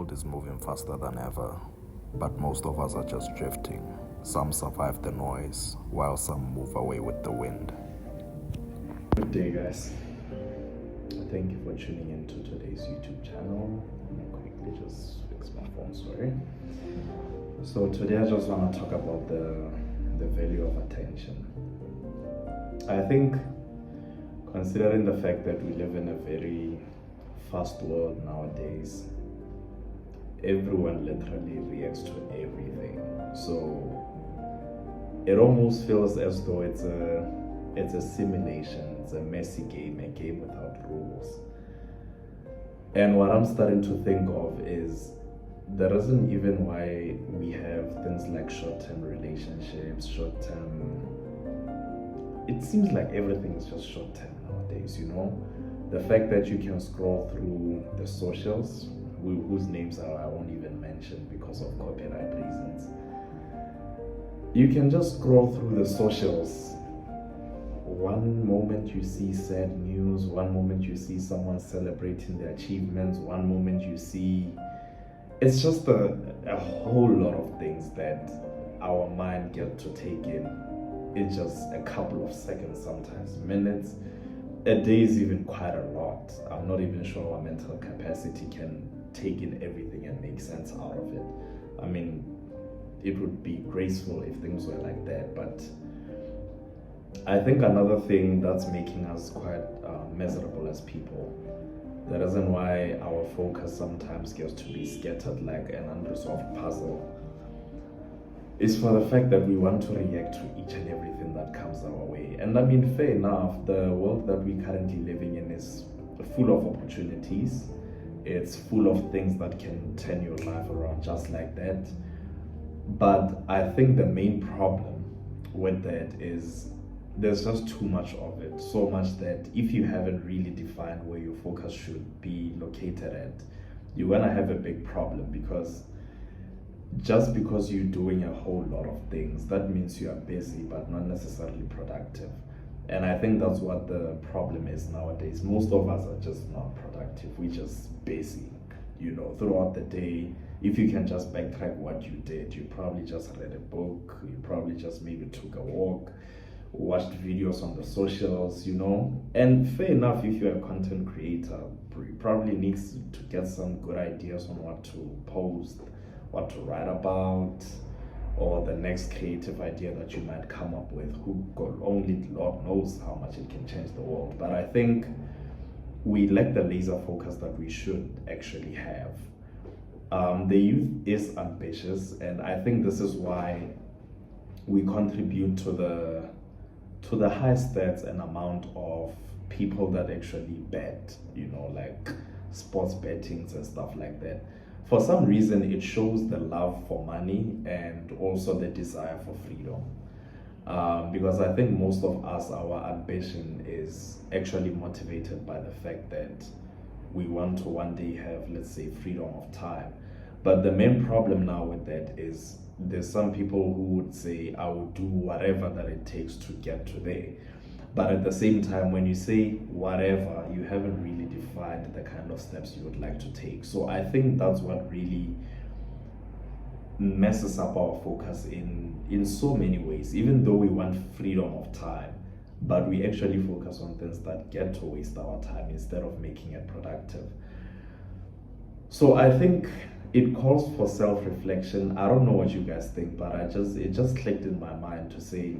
world is moving faster than ever, but most of us are just drifting. Some survive the noise, while some move away with the wind. Good day, guys. Thank you for tuning in to today's YouTube channel. Let me quickly just fix my phone, sorry. So today I just want to talk about the value of attention. I think, considering the fact that we live in a very fast world nowadays, everyone literally reacts to everything. So it almost feels as though it's a simulation, it's a messy game, a game without rules. And what I'm starting to think of is the reason even why we have things like short-term relationships, it seems like everything is just short-term nowadays, you know? The fact that you can scroll through the socials, whose names I won't even mention because of copyright reasons. You can just scroll through the socials. One moment you see sad news, one moment you see someone celebrating their achievements, one moment you see, it's just a whole lot of things that our mind get to take in just a couple of seconds, sometimes minutes. A day is even quite a lot. I'm not even sure our mental capacity can take in everything and make sense out of it. I mean, it would be graceful if things were like that, but I think another thing that's making us quite miserable as people, the reason why our focus sometimes gets to be scattered like an unresolved puzzle, is for the fact that we want to react to each and everything that comes our way. And I mean, fair enough, the world that we're currently living in is full of opportunities. It's full of things that can turn your life around just like that. But I think the main problem with that is there's just too much of it. So much that if you haven't really defined where your focus should be located at, you're gonna have a big problem, because just because you're doing a whole lot of things, that means you are busy but not necessarily productive. And I think that's what the problem is nowadays. Most of us are just not productive. We're just busy, you know, throughout the day. If you can just backtrack what you did, you probably just read a book, you probably just maybe took a walk, watched videos on the socials, you know. And fair enough, if you're a content creator, you probably needs to get some good ideas on what to post, what to write about, or the next creative idea that you might come up with. Only Lord knows how much it can change the world. But I think we lack the laser focus that we should actually have. The youth is ambitious, and I think this is why we contribute to the high stats and amount of people that actually bet, you know, like sports bettings and stuff like that. For some reason, it shows the love for money and also the desire for freedom. Because I think most of us, our ambition is actually motivated by the fact that we want to one day have, let's say, freedom of time. But the main problem now with that is there's some people who would say, I will do whatever that it takes to get to there. But at the same time, when you say whatever, you haven't really defined the kind of steps you would like to take. So I think that's what really messes up our focus in so many ways. Even though we want freedom of time, but we actually focus on things that get to waste our time instead of making it productive. So I think it calls for self-reflection. I don't know what you guys think, but it just clicked in my mind to say,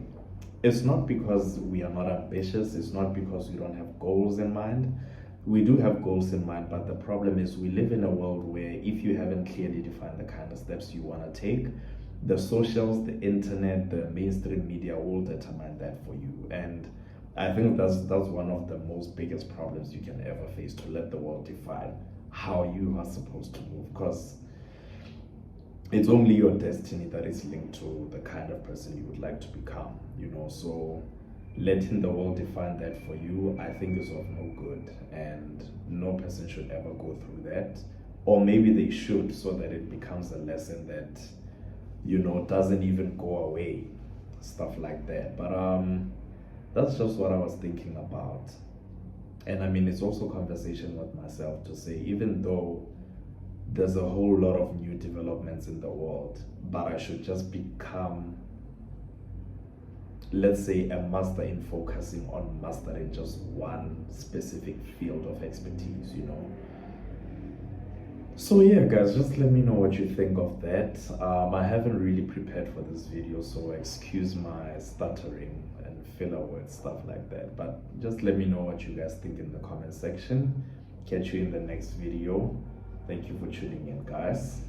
it's not because we are not ambitious, it's not because we don't have goals in mind. We do have goals in mind, but the problem is we live in a world where if you haven't clearly defined the kind of steps you want to take, the socials, the internet, the mainstream media will determine that for you. And I think that's one of the most biggest problems you can ever face, to let the world define how you are supposed to move, because it's only your destiny that is linked to the kind of person you would like to become, you know. So letting the world define that for you, I think, is of no good, and no person should ever go through that. Or maybe they should, so that it becomes a lesson that, you know, doesn't even go away, stuff like that. But that's just what I was thinking about. And I mean, it's also conversation with myself to say, even though there's a whole lot of new developments in the world, but I should just become, let's say, a master in focusing on mastering just one specific field of expertise, you know. So yeah, guys, just let me know what you think of that. I haven't really prepared for this video, so excuse my stuttering and filler words, stuff like that. But just let me know what you guys think in the comment section. Catch you in the next video. Thank you for tuning in, guys.